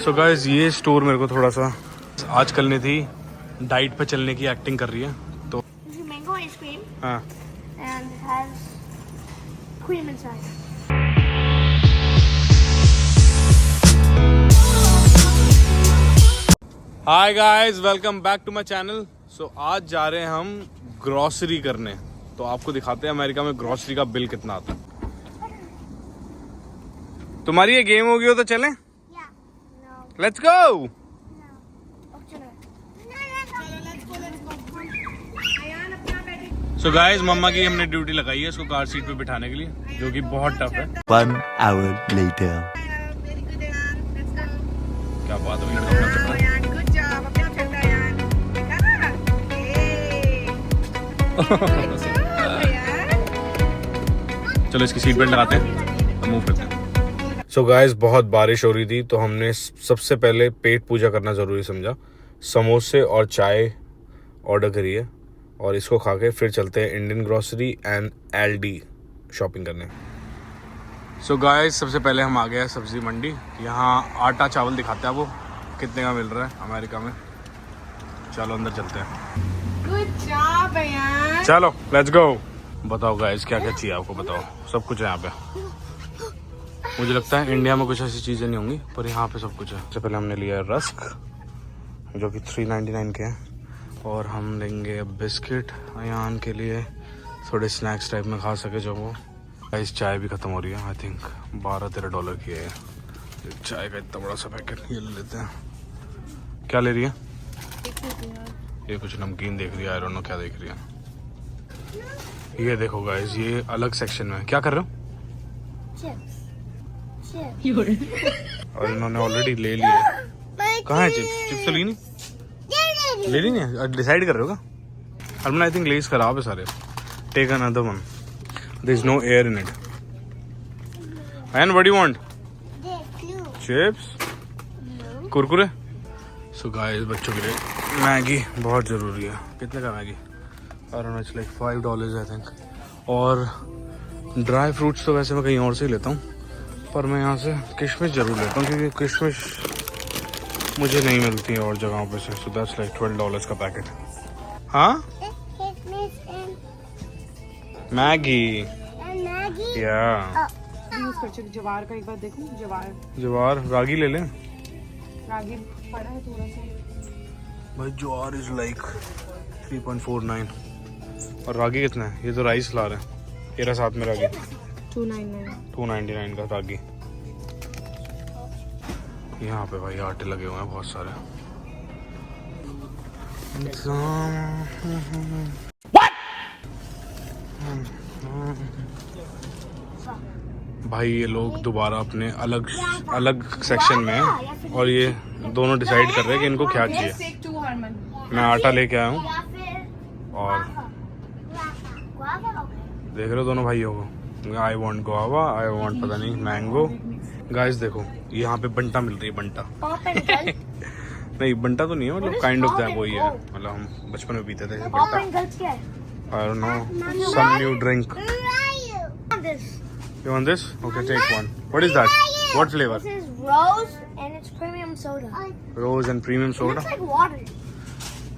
So guys ये store मेरे को थोड़ा सा आजकल ने थी डाइट पे चलने की एक्टिंग कर रही है तो मैंगो आइसक्रीम हाँ and it has cream inside. Hi guys welcome back to my channel. So आज जा रहे हैं हम ग्रोसरी करने, तो आपको दिखाते हैं अमेरिका में ग्रोसरी का बिल कितना आता है। तुम्हारी ये गेम हो गई हो तो चलें? Yeah. No. Let's go. No. Oh, चलो. Let's go. Ayan, अपना बैठी. सो गाइस मम्मा की हमने ड्यूटी लगाई है इसको कार सीट पे बिठाने के लिए, जो कि बहुत टफ है। 1 hour later. Very good, Ayan. Let's go. क्या बात है, लड़का अपना चल रहा है। Ayan, good job. अपना चलता है Ayan. देखा ना? Hey. Good job, Ayan. चलो इसकी सीट बेल्ट लगाते हैं, मूव करते हैं। सो गाइस बहुत बारिश हो रही थी तो हमने सबसे पहले पेट पूजा करना ज़रूरी समझा। समोसे और चाय ऑर्डर करी है और इसको खा के फिर चलते हैं Indian grocery and Aldi shopping करने। सो गाइस सबसे पहले हम आ गए हैं सब्ज़ी मंडी। यहाँ आटा चावल दिखाते हैं वो कितने का मिल रहा है अमेरिका में। चलो अंदर चलते हैं। Good job, Ayan. चलो लेट्स गो। बताओ गाइस क्या क्या चाहिए आपको, बताओ। सब कुछ है यहाँ पे। मुझे लगता है इंडिया में कुछ ऐसी चीज़ें नहीं होंगी पर यहाँ पे सब कुछ है। सबसे पहले हमने लिया है रस्क जो कि $3.99 के हैं, और हम लेंगे बिस्किट अयान के लिए, थोड़े स्नैक्स टाइप में खा सके जो वो। इस चाय भी ख़त्म हो रही है, आई थिंक $12-13 की है चाय का इतना बड़ा सा पैकेट। ये ले लेते हैं। क्या ले रही है ये? कुछ नमकीन देख रही है, आई डोंट नो क्या देख रही है। ये देखो गाइस ये अलग सेक्शन में क्या कर रहे हो? Chips. और इन्होंने ऑलरेडी ले लिए। कहाँ है चिप्स? चिप्स तो ली नहीं? ले ली नहीं? डिसाइड कर रहे हो क्या? हरमन आई थिंक लेस खराब है सारे। Take another one, there is no air in it. And what do you want? Chips, Kurkure. So guys बच्चों के लिए मैगी बहुत ज़रूरी है। कितने का मैगी? I don't know, it's like $5 I think. और ड्राई फ्रूट्स तो वैसे मैं कहीं और से ही लेता हूँ पर मैं यहाँ से किशमिश ज़रूर लेता हूँ क्योंकि किशमिश मुझे नहीं मिलती है और जगहों पे से। सो दैट्स लाइक $12 का पैकेट। हाँ मैगी या यूज कर चुके। जवार का एक बार देखो। ज्वार रागी ले लें। रागी पड़ा है थोड़ा सा। भाई ज्वार इज लाइक 3.49 और रागी कितना है? ये तो राइस ला रहे हैं। ये रहा साथ में रागी, 299 का रागी। यहाँ पे भाई आटे लगे हुए हैं बहुत सारे। भाई ये लोग दोबारा अपने अलग अलग सेक्शन में हैं और ये दोनों डिसाइड कर रहे हैं कि इनको क्या चाहिए। मैं आटा लेके आया हूँ और देख रहे हो दोनों भाइयों को। I want guava, I want पता नहीं मैंगो। गाइस देखो यहाँ पे बंटा मिल रही है। बंटा नहीं, बंटा तो नहीं है, मतलब काइंड ऑफ दैट वही है। मतलब हम बचपन में पीते थे बंटा। I don't know, some new drink. You want this? Okay, take one. What is that? What flavor? This is rose and it's premium soda. Rose and premium It soda. looks like water.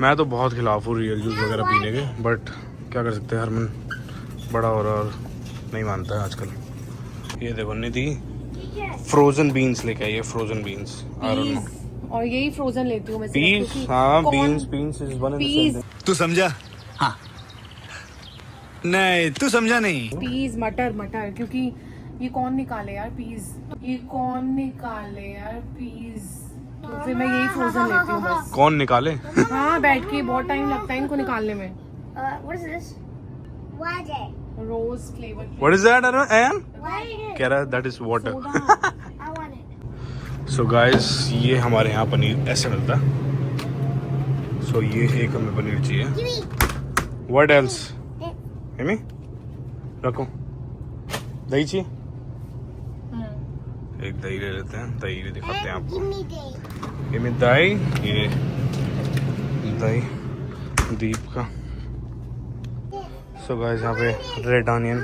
मैं तो बहुत खिलाफ हूँ real juice वगैरह पीने के, but क्या कर सकते हैं, हरमन बड़ा हो रहा और नहीं मानता है आजकल। ये देखो निधि फ्रोजन बीन्स लेके आई है। Frozen beans, I don't no. और यही फ्रोजन लेती हूँ मैं। पीस, हाँ beans is one and the same. तू समझा? हाँ नहीं तू समझा नहीं। पीस मटर क्योंकि ये कौन निकाले यार पीस, तो फिर मैं यही फ्रोजन लेती हूँ बस। कौन निकाले? हाँ बैठ के बहुत टाइम लगता है इनको निकालने में। What is this? Water. Rose flavour. What is that, Ayan? Water. कह रहा है that is water. I want it. So guys ये हमारे यहाँ पनीर ऐसे मिलता है। So ये एक हमें पनीर चाहिए। Give me. What else? हेमी रखो। दही चाहिए? एक दही ले लेते हैं। दही भी दिखाते हैं आपको। Give me day. ये में दही, ये दही दीप का। सो गाइस यहाँ पे रेड ऑनियन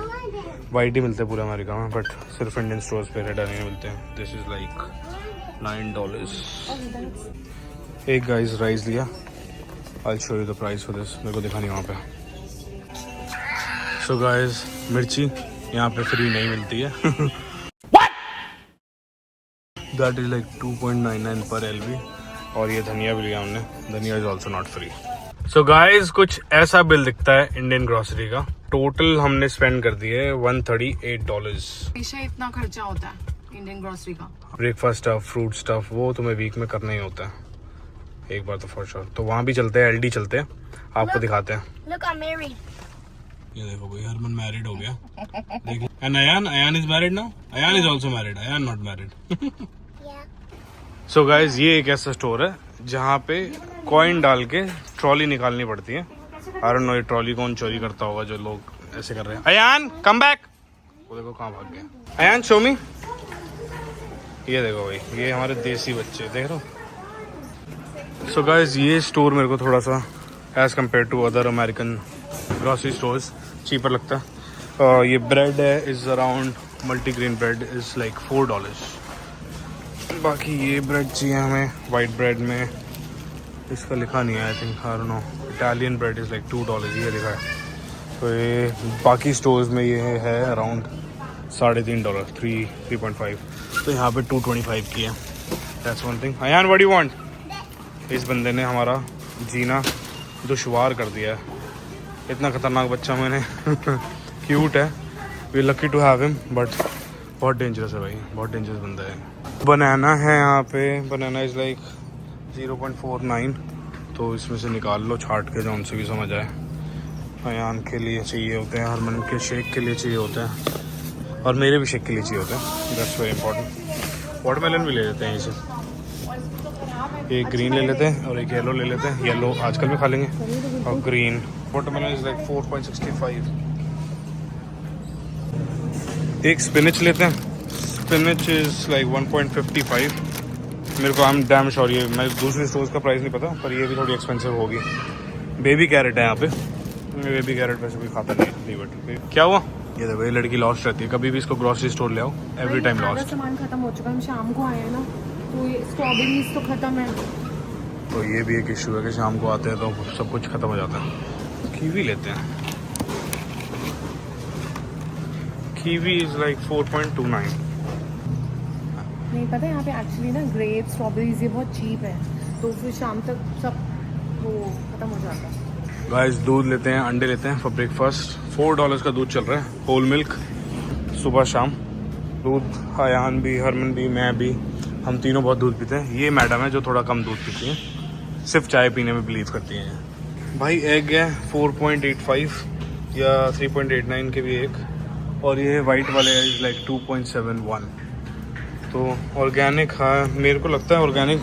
वाइट ही मिलते हैं पूरे अमेरिका में, बट सिर्फ इंडियन स्टोर्स पे रेड ऑनियन मिलते हैं। This is like $9. एक गाइस राइस लिया. I'll show you the price for this. मेरे को दिखा नहीं वहाँ पे. So guys, मिर्ची यहाँ पे फ्री नहीं मिलती है. That is like 2.99 per LV. और ये धनिया भी लिया हमने. धनिया is also not free. So guys, कुछ ऐसा बिल दिखता है इंडियन ग्रोसरी का. टोटल हमने स्पेंड कर दिए $138. हमेशा इतना खर्चा होता है इंडियन ग्रोसरी का. ब्रेकफास्ट स्टफ, फ्रूट स्टफ, वो तुम्हें वीक में करना ही होता है एक बार तो फॉर श्योर. तो वहाँ भी चलते हैं, एलडी चलते हैं, आपको दिखाते हैं. Look, I'm married. ये देखो भाई, हरमन मैरिड हो गया. देखो. And Ayaan is married now. Ayaan is also married. Ayaan not married. Yeah. So guys, ये एक ऐसा स्टोर है जहाँ पे कॉइन डाल के ट्रॉली निकालनी पड़ती है. आई डोंट नो ये ट्रॉली कौन चोरी करता होगा, जो लोग ऐसे कर रहे हैं. Ayaan come back. वो देखो कहाँ भाग गया. Ayaan show me. ये देखो भाई, ये हमारे देसी बच्चे देख रहे हो. सो गाइज, ये स्टोर मेरे को थोड़ा सा as compare to other American grocery stores cheaper लगता है. ये ब्रेड है is around, multigrain bread is like $4. बाकी ये ब्रेड चाहिए हमें वाइट ब्रेड में. इसका लिखा नहीं है, I think, I don't no. Italian bread is like $2 ये लिखा है. तो ये बाकी स्टोर्स में ये है अराउंड $3.5, 3.5. तो यहाँ पे 225 की है. That's one thing. Ayaan what do you want. इस बंदे ने हमारा जीना दुश्वार कर दिया है. इतना खतरनाक बच्चा मैंने. क्यूट है. We lucky to have him, but बहुत डेंजरस है भाई, बहुत डेंजरस बंदा है. बनाना है यहाँ पे. बनाना इज़ लाइक 0.49. तो इसमें से निकाल लो छाट के, जो उनसे भी समझ आए. अयान के लिए चाहिए होते हैं, हरमन के शेक के लिए चाहिए होते हैं, और मेरे भी शेक के लिए चाहिए होते हैं. That's very important. वाटरमेलन भी ले लेते हैं इसे. एक ग्रीन ले लेते हैं और एक येलो ले लेते हैं. येलो आजकल में खा लेंगे, और ग्रीन. Watermelon is like 4.65. एक स्पिनच लेते हैं. Spinach is like 1.55. मेरे को आई एम डैम श्योर, ये मैं दूसरे स्टोर्स का प्राइस नहीं पता, पर ये भी थोड़ी एक्सपेंसिव होगी. बेबी कैरेट है यहाँ पे. बेबी कैरेट वैसे कोई खाता नहीं. क्या हुआ. ये देखो, ये लड़की लॉस्ट रहती है. कभी भी इसको ग्रोसरी स्टोर ले आओ, एवरी टाइम लॉस्ट. सामान खत्म हो चुका है. हम शाम को आए हैं ना, तो ये स्ट्रॉबेरीज तो खत्म है. तो ये भी एक इशू है कि शाम को आते हैं तो सब कुछ खत्म हो जाता है. कीवी लेते हैं. Kiwi is like 4.29. नहीं पता, यहाँ पे एक्चुअली ना ग्रेप स्ट्रॉबेरीज ये बहुत चीप है, तो फिर शाम तक सब वो खत्म हो जाता है. गाइस, दूध लेते हैं, अंडे लेते हैं फॉर ब्रेकफास्ट. $4 का दूध चल रहा है, होल मिल्क, सुबह शाम. दूध अयान भी, हरमन भी, मैं भी, हम तीनों बहुत दूध पीते हैं. ये मैडम है जो थोड़ा कम दूध पीती है, सिर्फ चाय पीने में बिलीव करती हैं. भाई एग है 4.85 या 3.89 के भी एक, और ये वाइट वाले इज लाइक 2.71. तो ऑर्गेनिक, हाँ मेरे को लगता है ऑर्गेनिक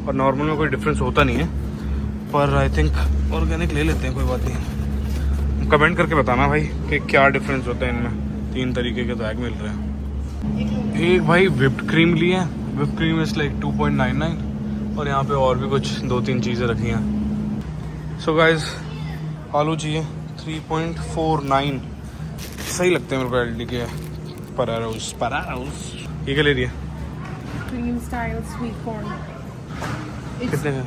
और नॉर्मल में कोई डिफरेंस होता नहीं है, पर आई थिंक ऑर्गेनिक ले लेते हैं, कोई बात नहीं. कमेंट करके बताना भाई कि क्या डिफरेंस होता है इनमें. 3 तरीके के तो एग मिल रहे हैं. एक भाई विप्ड क्रीम ली है. विप्ड क्रीम इज लाइक 2.99, और यहाँ पे और भी कुछ 2-3 चीज़ें रखी हैं. सो गाइज, आलू चाहिए 3.49. सही लगते हैं मेरे को एलडी के. परारोस. ये क्या ले रही है. Cream style sweet corn. कितने का?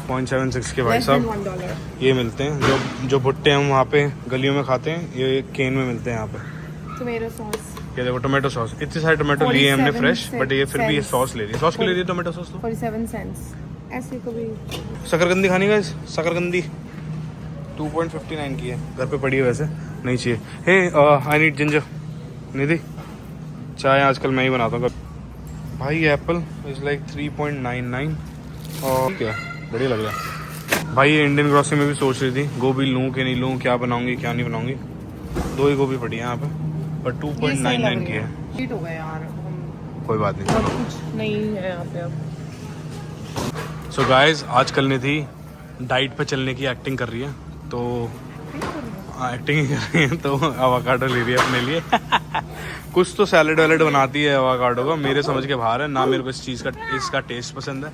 0.76 के भाई साहब $1. ये मिलते हैं. जो भुट्टे हम वहाँ पे गलियों में खाते हैं, ये केन में मिलते हैं यहाँ पे. Tomato sauce. ये देखो टोमेटो सॉस. इतने सारे टोमेटो लिए हमने फ्रेश, बट ये फिर भी ये सॉस ले रही है. सॉस को ले रही है टोमेटो सॉस. तो 47 सेंट्स. ऐसे कभी शकरकंदी खानी गाइस. शकरकंदी 2.59 की है. घर पे पड़ी है वैसे, नहीं चाहिए. हे आई नीड जिंजर. निधि, चाय आजकल मैं ही बनाता हूँ. भाई एप्पल इज लाइक 3.99. और क्या बढ़िया लग रहा है भाई. ये इंडियन ग्रोसरी में भी सोच रही थी गोभी लूँ कि नहीं लूँ, क्या बनाऊंगी क्या नहीं बनाऊंगी. 2 ही गोभी पड़ी है यहाँ पे, पर 2.99 की है. हिट हो गए यार. कोई बात नहीं, बहुत चलो. कुछ नहीं है यहाँ पे अब. सो गाइस, आजकल निधि डाइट पे चलने की एक्टिंग कर रही है, तो एक्टिंग ही कर रही है, तो एवोकाडो ले रही है अपने लिए. कुछ तो सैलेड वैलेड बनाती है एवोकाडो का, मेरे समझ के बाहर है ना. मेरे को इस चीज़ का इसका टेस्ट पसंद है,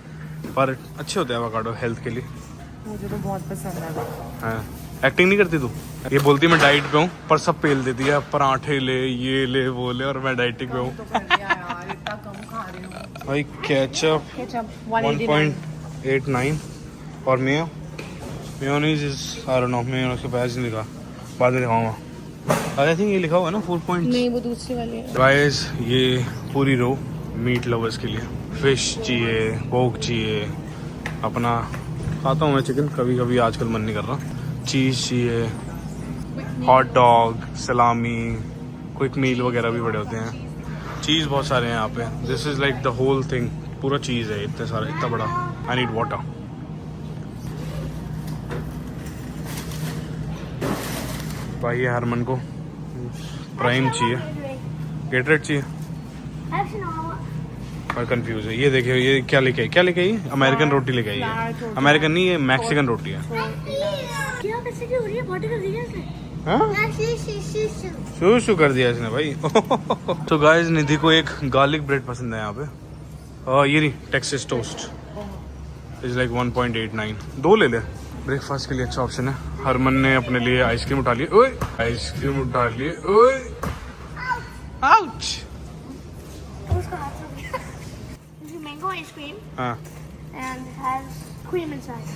पर अच्छे होते हैं एवोकाडो हेल्थ के लिए. मुझे तो बहुत पसंद है. हाँ, एक्टिंग नहीं करती तू. ये बोलती मैं डाइट पे हूँ, पर सब पेल देती है. पराठे ले, ये ले, वो ले, और मैं डाइटिंग पे हूँ. तो कर दिया यार, इतना कम खा रही हूँ. भाई केचप केचप 189 1.89 और mayonnaise is I don't no, mayonnaise के प्राइस नहीं लिखा, बाद में दिखाऊंगा। आई थिंक ये लिखा हुआ है ना 4 पॉइंट। नहीं, वो दूसरी वाली है। गाइस ये पूरी रो मीट लवर्स के लिए, फिश चाहिए, पोक चाहिए, अपना खाता हूँ मैं चिकन कभी कभी, आजकल मन नहीं कर रहा। चीज़ चाहिए, हॉट डॉग, सलामी, क्विक मील वगैरह भी बड़े होते हैं। चीज़ बहुत सारे हैं यहाँ पे। This is like the whole thing, पूरा चीज़ है इतने सारे, इतना बड़ा। I need water. भाई ये हरमन को प्राइम चाहिए, गेटरेड चाहिए और कंफ्यूज है। ये देखिए ये क्या लेके आई, अमेरिकन रोटी लेके आई है। अमेरिकन नहीं, ये मैक्सिकन रोटी है। शू शू कर दिया इसने भाई। तो गाइस निधि को एक गार्लिक ब्रेड पसंद है यहाँ पे। ये नहीं, टेक्सास टोस्ट इज लाइक 1.89। 2 ले ले, ब्रेकफास्ट के लिए अच्छा ऑप्शन है। हरमन ने अपने लिए आइसक्रीम उठा लिए, ओए आइसक्रीम उठा लिए, ओए आउच। Mango ice cream हाँ, and has cream inside.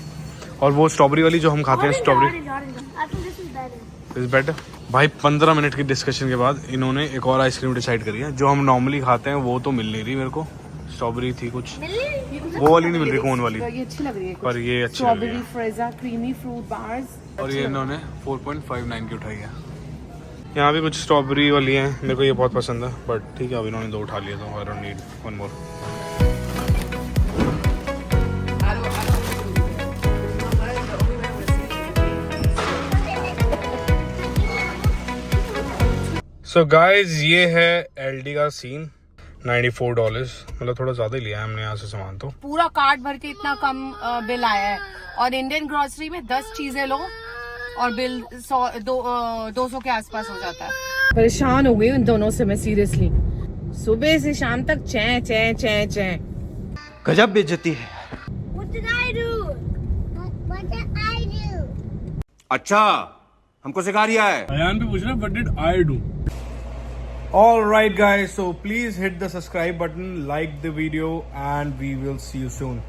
और वो स्ट्रॉबेरी वाली जो हम खाते हैं, strawberry Orange. I think this is better. Is better. भाई 15 मिनट की डिस्कशन के बाद इन्होंने एक और आइसक्रीम डिसाइड करी है। जो हम नॉर्मली खाते हैं वो तो मिल नहीं रही मेरे को, स्ट्रॉबेरी थी कुछ, वो वाली नहीं मिल रही, कोन वाली, ये अच्छी लग रही है पर ये अच्छी लग रही स्ट्रॉबेरी है। फ्रेजा क्रीमी फ्रूट बार्स। और ये इन्होंने 4.59 की उठाई है। यहाँ भी कुछ स्ट्रॉबेरी वाली हैं, मेरे को ये बहुत पसंद है, बट ठीक है अब इन्होंने 2 उठा लिए तो I don't need one more. So guys ये है एलडी का सीन। $94, मतलब थोड़ा ज्यादा ही लिया है हमने यहाँ से सामान तो। पूरा कार्ट भर के इतना कम बिल आया है, और इंडियन ग्रोसरी में 10 चीजें लो और बिल 200 के आसपास हो जाता है। परेशान हो गई उन दोनों से मैं, सीरियसली सुबह से शाम तक चैं चैं चैं चैं। गजब बेइज्जती है। What did I do? What did I do? अच्छा, हमको सिखा रिया है। अयान भी पूछ रहा है what did I do. Alright guys, so please hit the subscribe button, like the video, and we will see you soon.